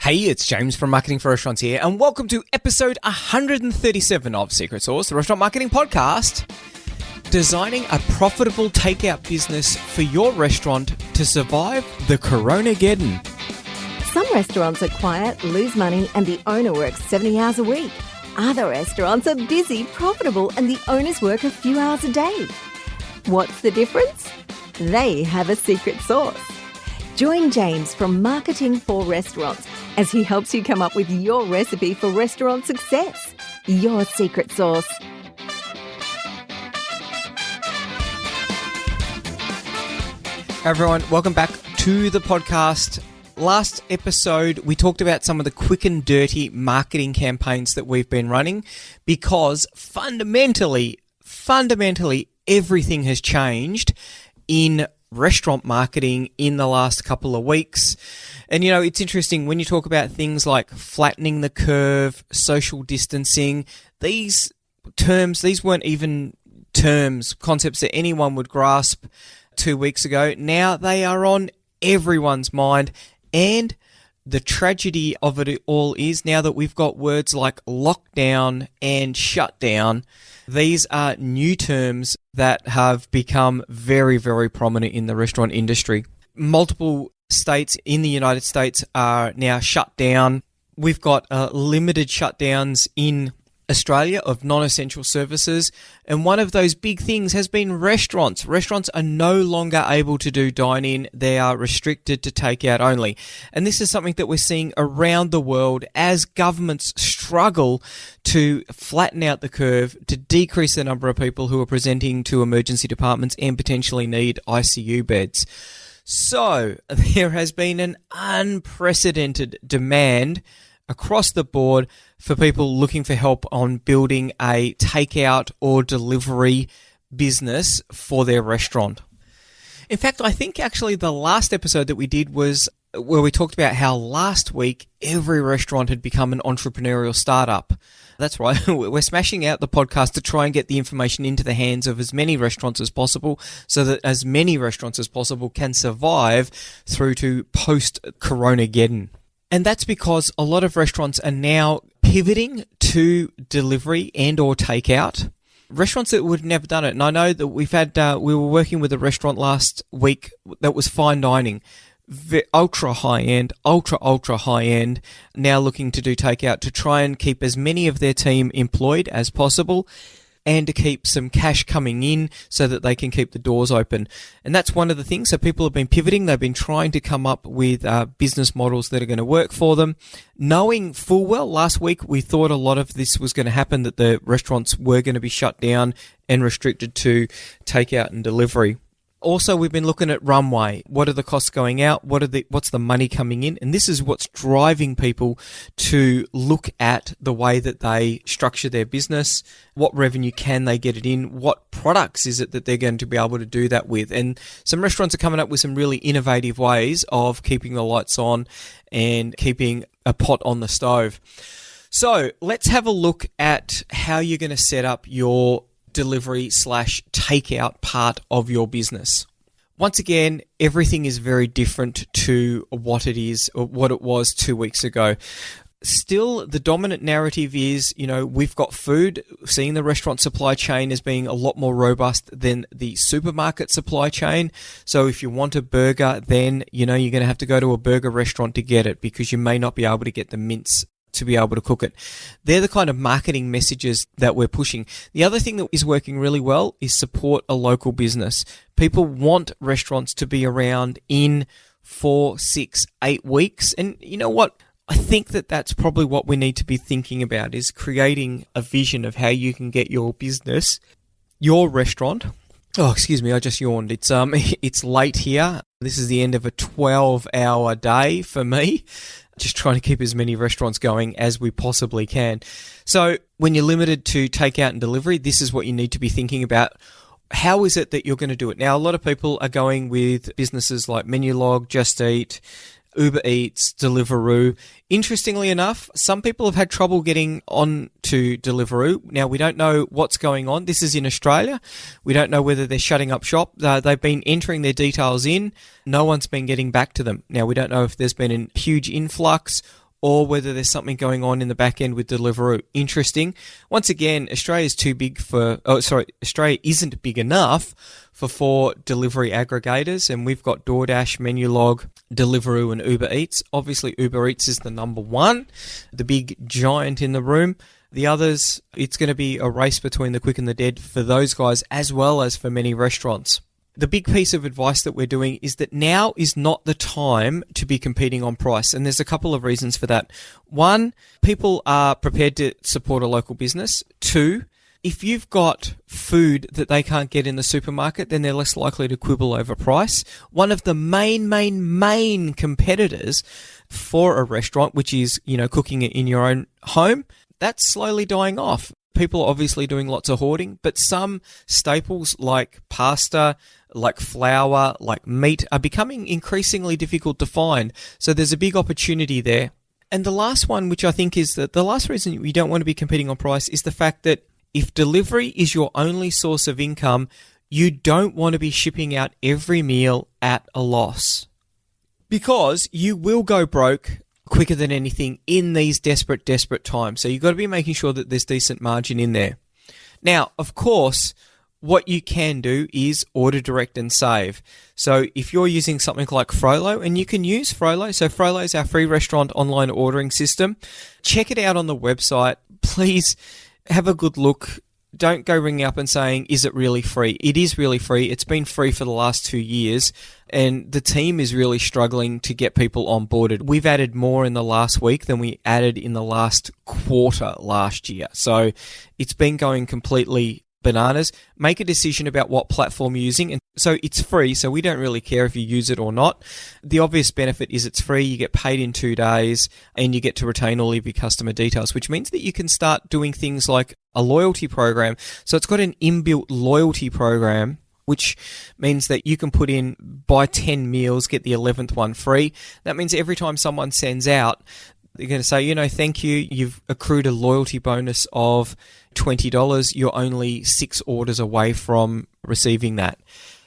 Hey, it's James from Marketing for Restaurants here, and welcome to episode 137 of Secret Sauce, the restaurant marketing podcast. Designing a profitable takeout business for your restaurant to survive the Caronageddon. Some restaurants are quiet, lose money, and the owner works 70 hours a week. Other restaurants are busy, profitable, and the owners work a few hours a day. What's the difference? They have a secret sauce. Join James from Marketing for Restaurants as he helps you come up with your recipe for restaurant success. Your secret sauce. Hey everyone, welcome back to the podcast. Last episode, we talked about some of the quick and dirty marketing campaigns that we've been running because fundamentally, everything has changed in restaurant marketing in the last couple of weeks. And you know, it's interesting when you talk about things like flattening the curve, social distancing, these weren't even concepts that anyone would grasp 2 weeks ago. Now they are on everyone's mind. And the tragedy of it all is now that we've got words like lockdown and shutdown, these are new terms that have become very, very prominent in the restaurant industry. Multiple states in the United States are now shut down. We've got limited shutdowns in Australia of non-essential services, and one of those big things has been restaurants. Restaurants are no longer able to do dine-in. They are restricted to takeout only. And this is something that we're seeing around the world as governments struggle to flatten out the curve, to decrease the number of people who are presenting to emergency departments and potentially need ICU beds. So there has been an unprecedented demand across the board for people looking for help on building a takeout or delivery business for their restaurant. In fact, I think actually the last episode that we did was where we talked about how last week every restaurant had become an entrepreneurial startup. That's right. We're smashing out the podcast to try and get the information into the hands of as many restaurants as possible so that as many restaurants as possible can survive through to post-Caronageddon. And that's because a lot of restaurants are now pivoting to delivery and or takeout. Restaurants that would have never done it. And I know that we were working with a restaurant last week that was fine dining. Ultra high end, ultra high end, now looking to do takeout to try and keep as many of their team employed as possible and to keep some cash coming in so that they can keep the doors open. And that's one of the things. So people have been pivoting. They've been trying to come up with business models that are going to work for them. Knowing full well, last week we thought a lot of this was going to happen, that the restaurants were going to be shut down and restricted to takeout and delivery. Also, we've been looking at runway. What are the costs going out? What's the money coming in? And this is what's driving people to look at the way that they structure their business. What revenue can they get it in? What products is it that they're going to be able to do that with? And some restaurants are coming up with some really innovative ways of keeping the lights on and keeping a pot on the stove. So let's have a look at how you're going to set up your delivery/takeout part of your business. Once again, everything is very different to what it was 2 weeks ago. Still, the dominant narrative is, we've got food, seeing the restaurant supply chain as being a lot more robust than the supermarket supply chain. So if you want a burger, then, you're going to have to go to a burger restaurant to get it because you may not be able to get the mince to be able to cook it. They're the kind of marketing messages that we're pushing. The other thing that is working really well is support a local business. People want restaurants to be around in 4, 6, 8 weeks. And you know what? I think that that's probably what we need to be thinking about, is creating a vision of how you can get your business, your restaurant. Oh, excuse me, I just yawned. It's late here. This is the end of a 12-hour day for me. Just trying to keep as many restaurants going as we possibly can. So when you're limited to takeout and delivery, this is what you need to be thinking about. How is it that you're going to do it? Now, a lot of people are going with businesses like Menulog, Just Eat, Uber Eats, Deliveroo. Interestingly enough, some people have had trouble getting on to Deliveroo. Now, we don't know what's going on. This is in Australia. We don't know whether they're shutting up shop. They've been entering their details in. No one's been getting back to them. Now, we don't know if there's been a huge influx or whether there's something going on in the back end with Deliveroo. Interesting. Once again, Australia isn't big enough for 4 delivery aggregators, and we've got DoorDash, Menulog, Deliveroo, and Uber Eats. Obviously, Uber Eats is the number one, the big giant in the room. The others, it's going to be a race between the quick and the dead for those guys, as well as for many restaurants. The big piece of advice that we're doing is that now is not the time to be competing on price. And there's a couple of reasons for that. One, people are prepared to support a local business. Two, if you've got food that they can't get in the supermarket, then they're less likely to quibble over price. One of the main competitors for a restaurant, which is, cooking it in your own home, that's slowly dying off. People are obviously doing lots of hoarding, but some staples like pasta, like flour, like meat are becoming increasingly difficult to find. So there's a big opportunity there. And the last one, which I think is that the last reason you don't want to be competing on price, is the fact that if delivery is your only source of income, you don't want to be shipping out every meal at a loss, because you will go broke quicker than anything in these desperate times. So you've got to be making sure that there's decent margin in there. Now, of course, what you can do is order direct and save. So if you're using something like FROLO, and you can use FROLO, so FROLO is our free restaurant online ordering system. Check it out on the website. Please have a good look. Don't go ringing up and saying, is it really free? It is really free. It's been free for the last 2 years, and the team is really struggling to get people onboarded. We've added more in the last week than we added in the last quarter last year. So it's been going completely bananas. Make a decision about what platform you're using. And so it's free, so we don't really care if you use it or not. The obvious benefit is it's free, you get paid in 2 days, and you get to retain all of your customer details, which means that you can start doing things like a loyalty program. So it's got an inbuilt loyalty program, which means that you can put in buy 10 meals, get the 11th one free. That means every time someone sends out, they're going to say, thank you, you've accrued a loyalty bonus of $20. You're only 6 orders away from receiving that.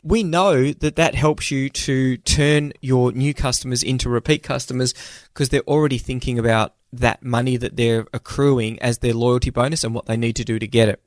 We know that helps you to turn your new customers into repeat customers, because they're already thinking about that money that they're accruing as their loyalty bonus and what they need to do to get it.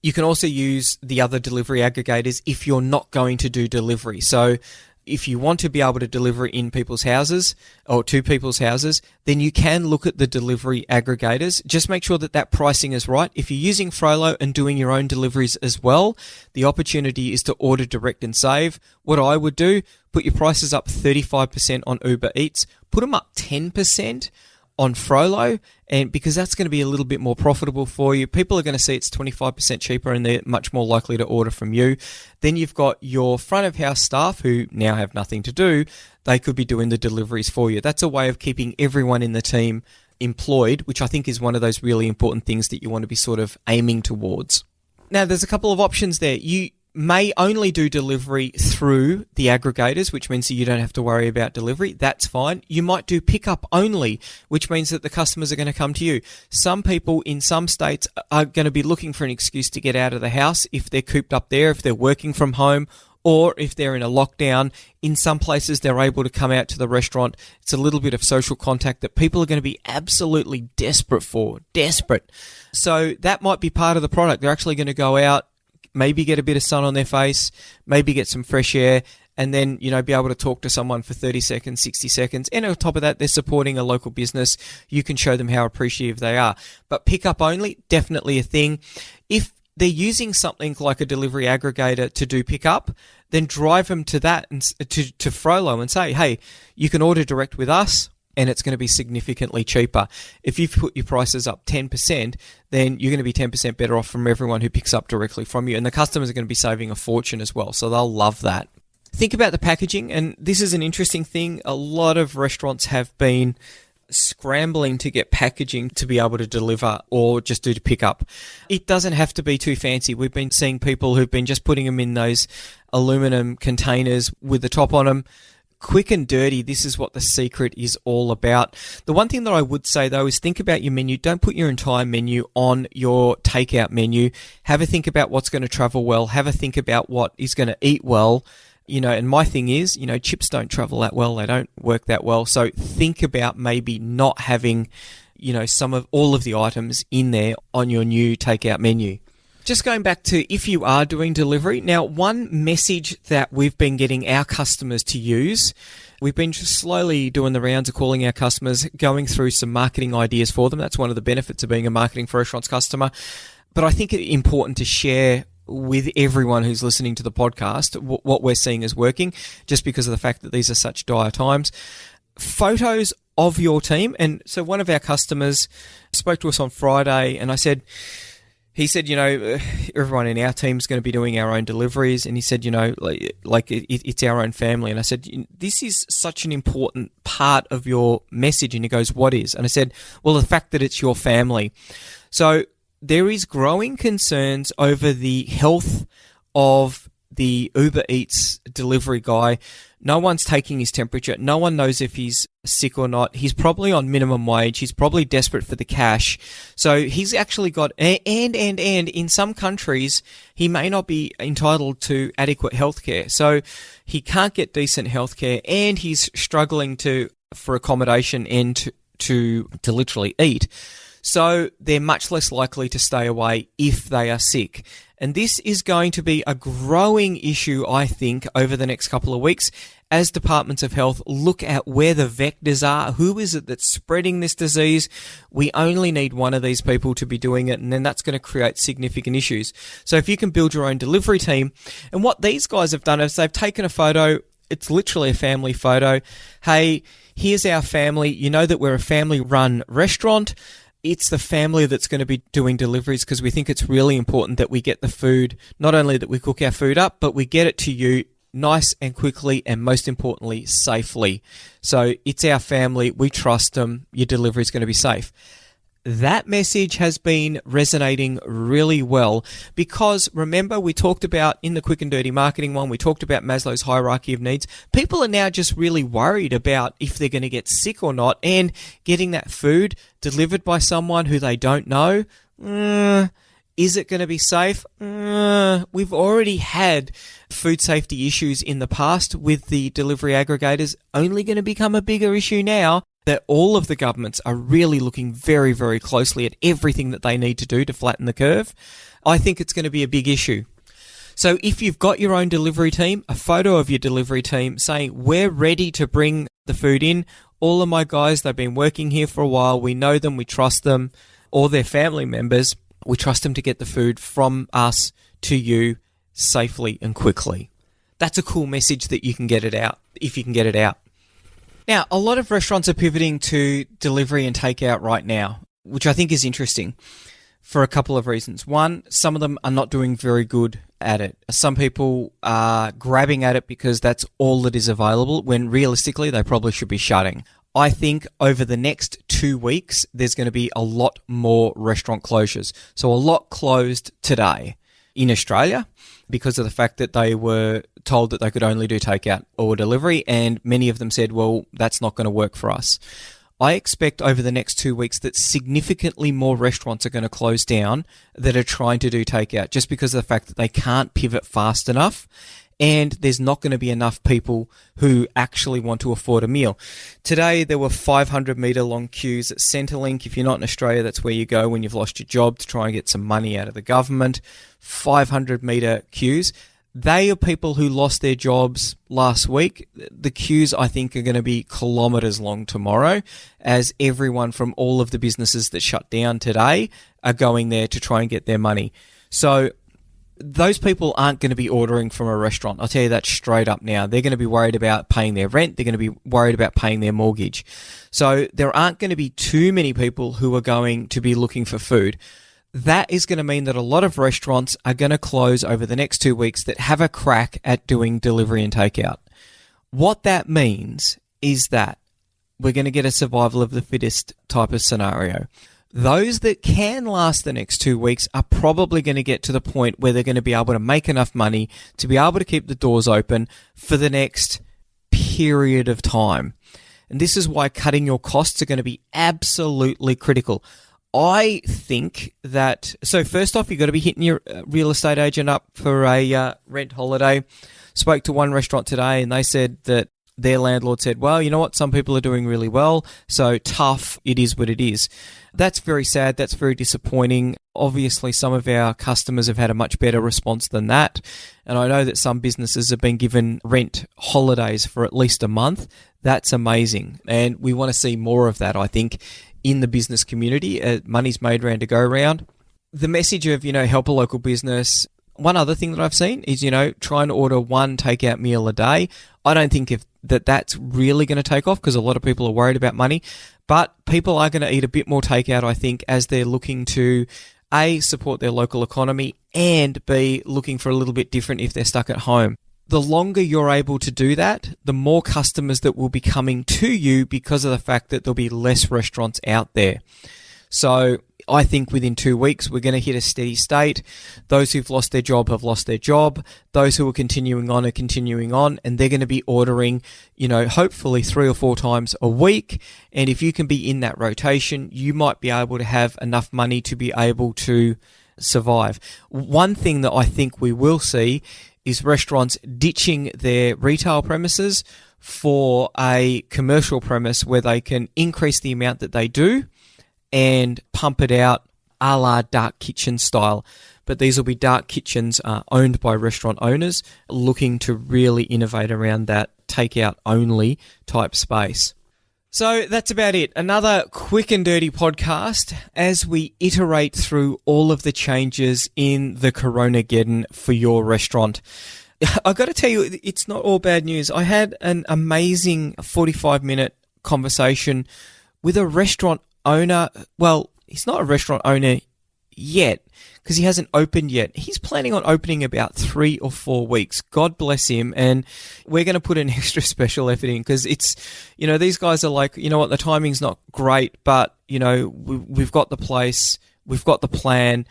You can also use the other delivery aggregators if you're not going to do delivery. So if you want to be able to deliver in people's houses or to people's houses, then you can look at the delivery aggregators. Just make sure that pricing is right. If you're using FROLO and doing your own deliveries as well, the opportunity is to order direct and save. What I would do, put your prices up 35% on Uber Eats, put them up 10% on FROLO, and because that's going to be a little bit more profitable for you. People are going to see it's 25% cheaper, and they're much more likely to order from you. Then you've got your front of house staff who now have nothing to do. They could be doing the deliveries for you. That's a way of keeping everyone in the team employed, which I think is one of those really important things that you want to be sort of aiming towards. Now, there's a couple of options there. You may only do delivery through the aggregators, which means that you don't have to worry about delivery. That's fine. You might do pickup only, which means that the customers are going to come to you. Some people in some states are going to be looking for an excuse to get out of the house if they're cooped up there, if they're working from home, or if they're in a lockdown. In some places, they're able to come out to the restaurant. It's a little bit of social contact that people are going to be absolutely desperate for. Desperate. So that might be part of the product. They're actually going to go out, maybe get a bit of sun on their face, maybe get some fresh air, and then, be able to talk to someone for 30 seconds, 60 seconds. And on top of that, they're supporting a local business. You can show them how appreciative they are. But pickup only, definitely a thing. If they're using something like a delivery aggregator to do pickup, then drive them to that and to FROLO and say, hey, you can order direct with us, and it's going to be significantly cheaper. If you've put your prices up 10%, then you're going to be 10% better off from everyone who picks up directly from you. And the customers are going to be saving a fortune as well. So they'll love that. Think about the packaging. And this is an interesting thing. A lot of restaurants have been scrambling to get packaging to be able to deliver or just do to pick up. It doesn't have to be too fancy. We've been seeing people who've been just putting them in those aluminum containers with the top on them. Quick and dirty, this is what the secret is all about. The one thing that I would say, though, is think about your menu. Don't put your entire menu on your takeout menu. Have a think about what's going to travel well. Have a think about what is going to eat well. And my thing is, chips don't travel that well. They don't work that well. So think about maybe not having, all of the items in there on your new takeout menu. Just going back to if you are doing delivery. Now, one message that we've been getting our customers to use, we've been just slowly doing the rounds of calling our customers, going through some marketing ideas for them. That's one of the benefits of being a Marketing for Restaurants customer. But I think it's important to share with everyone who's listening to the podcast what we're seeing is working, just because of the fact that these are such dire times. Photos of your team. And so one of our customers spoke to us on Friday, and he said, everyone in our team is going to be doing our own deliveries. And he said, it's our own family. And I said, this is such an important part of your message. And he goes, what is? And I said, well, the fact that it's your family. So there is growing concerns over the health of the Uber Eats delivery guy. No one's taking his temperature. No one knows if he's sick or not. He's probably on minimum wage. He's probably desperate for the cash. So he's actually got, and in some countries, he may not be entitled to adequate healthcare. So he can't get decent healthcare, and he's struggling for accommodation and to literally eat. So they're much less likely to stay away if they are sick. And this is going to be a growing issue, I think, over the next couple of weeks as departments of health look at where the vectors are. Who is it that's spreading this disease? We only need one of these people to be doing it, and then that's going to create significant issues. So if you can build your own delivery team, and what these guys have done is they've taken a photo. It's literally a family photo. Hey, here's our family. You know that we're a family-run restaurant. It's the family that's going to be doing deliveries because we think it's really important that we get the food, not only that we cook our food up, but we get it to you nice and quickly, and most importantly, safely. So it's our family. We trust them. Your delivery is going to be safe. That message has been resonating really well because remember, we talked about in the quick and dirty marketing one, we talked about Maslow's hierarchy of needs. People are now just really worried about if they're going to get sick or not, and getting that food delivered by someone who they don't know. Is it going to be safe? We've already had food safety issues in the past with the delivery aggregators, only going to become a bigger issue now that all of the governments are really looking very, very closely at everything that they need to do to flatten the curve. I think it's going to be a big issue. So if you've got your own delivery team, a photo of your delivery team saying, we're ready to bring the food in. All of my guys, they've been working here for a while. We know them. We trust them. Or their family members. We trust them to get the food from us to you safely and quickly. That's a cool message that you can get it out, if you can get it out. Now, a lot of restaurants are pivoting to delivery and takeout right now, which I think is interesting for a couple of reasons. One, some of them are not doing very good at it. Some people are grabbing at it because that's all that is available, when realistically they probably should be shutting. I think over the next 2 weeks, there's going to be a lot more restaurant closures. So a lot closed today in Australia because of the fact that they were told that they could only do takeout or delivery, and many of them said, well, that's not going to work for us. I expect over the next 2 weeks that significantly more restaurants are going to close down that are trying to do takeout, just because of the fact that they can't pivot fast enough, and there's not going to be enough people who actually want to afford a meal. Today, there were 500-metre long queues at Centrelink. If you're not in Australia, that's where you go when you've lost your job to try and get some money out of the government. 500-metre queues. They are people who lost their jobs last week. The queues, I think, are going to be kilometres long tomorrow, as everyone from all of the businesses that shut down today are going there to try and get their money. So those people aren't going to be ordering from a restaurant. I'll tell you that straight up now. They're going to be worried about paying their rent. They're going to be worried about paying their mortgage. So there aren't going to be too many people who are going to be looking for food. That is going to mean that a lot of restaurants are going to close over the next 2 weeks that have a crack at doing delivery and takeout. What that means is that we're going to get a survival of the fittest type of scenario. Those that can last the next 2 weeks are probably going to get to the point where they're going to be able to make enough money to be able to keep the doors open for the next period of time. And this is why cutting your costs are going to be absolutely critical. I think that, so first off, you've got to be hitting your real estate agent up for a rent holiday. spoke to one restaurant today and they said that their landlord said, well, you know what, some people are doing really well, so tough, it is what it is. That's very sad, that's very disappointing. Obviously, some of our customers have had a much better response than that, and I know that some businesses have been given rent holidays for at least a month. That's amazing, and we want to see more of that, I think, in the business community. Money's made round to go round. The message of, help a local business. One other thing that I've seen is, try and order one takeout meal a day. I don't think that's really going to take off because a lot of people are worried about money, but people are going to eat a bit more takeout, I think, as they're looking to A, support their local economy, and B, looking for a little bit different if they're stuck at home. The longer you're able to do that, the more customers that will be coming to you because of the fact that there'll be less restaurants out there. So I think within 2 weeks, we're going to hit a steady state. Those who've lost their job have lost their job. Those who are continuing on are continuing on, and they're going to be ordering, hopefully 3 or 4 times a week. And if you can be in that rotation, you might be able to have enough money to be able to survive. One thing that I think we will see is restaurants ditching their retail premises for a commercial premise where they can increase the amount that they do and pump it out a la dark kitchen style. But these will be dark kitchens owned by restaurant owners looking to really innovate around that takeout only type space. So that's about it. Another quick and dirty podcast as we iterate through all of the changes in the Caronageddon for your restaurant. I've got to tell you, it's not all bad news. I had an amazing 45-minute conversation with a restaurant owner. Well, he's not a restaurant owner yet because he hasn't opened yet. He's planning on opening about 3 or 4 weeks. God bless him. And we're going to put an extra special effort in because it's, these guys are like, what, the timing's not great, but, we've got the place, we've got the plan,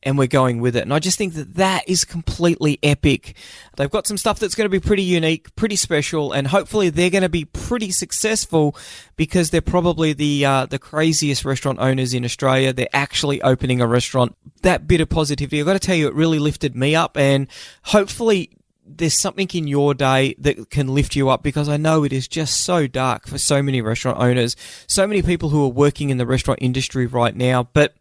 and we're going with it. And I just think that is completely epic. They've got some stuff that's going to be pretty unique, pretty special, and hopefully they're going to be pretty successful because they're probably the craziest restaurant owners in Australia. They're actually opening a restaurant. That bit of positivity, I've got to tell you, it really lifted me up, and hopefully there's something in your day that can lift you up because I know it is just so dark for so many restaurant owners, so many people who are working in the restaurant industry right now. But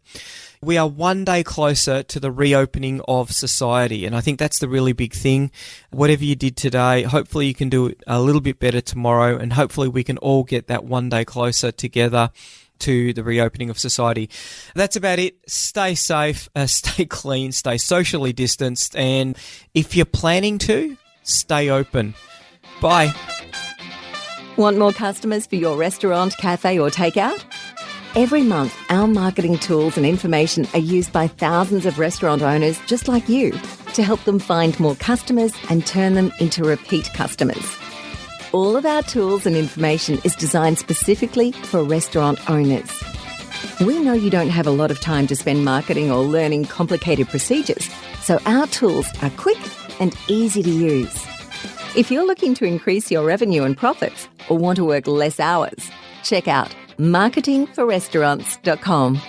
we are one day closer to the reopening of society, and I think that's the really big thing. Whatever you did today, hopefully you can do it a little bit better tomorrow, and hopefully we can all get that one day closer together to the reopening of society. That's about it. Stay safe, stay clean, stay socially distanced, and if you're planning to, stay open. Bye. Want more customers for your restaurant, cafe or takeout? Every month, our marketing tools and information are used by thousands of restaurant owners just like you to help them find more customers and turn them into repeat customers. All of our tools and information is designed specifically for restaurant owners. We know you don't have a lot of time to spend marketing or learning complicated procedures, so our tools are quick and easy to use. If you're looking to increase your revenue and profits or want to work less hours, check out marketingforrestaurants.com.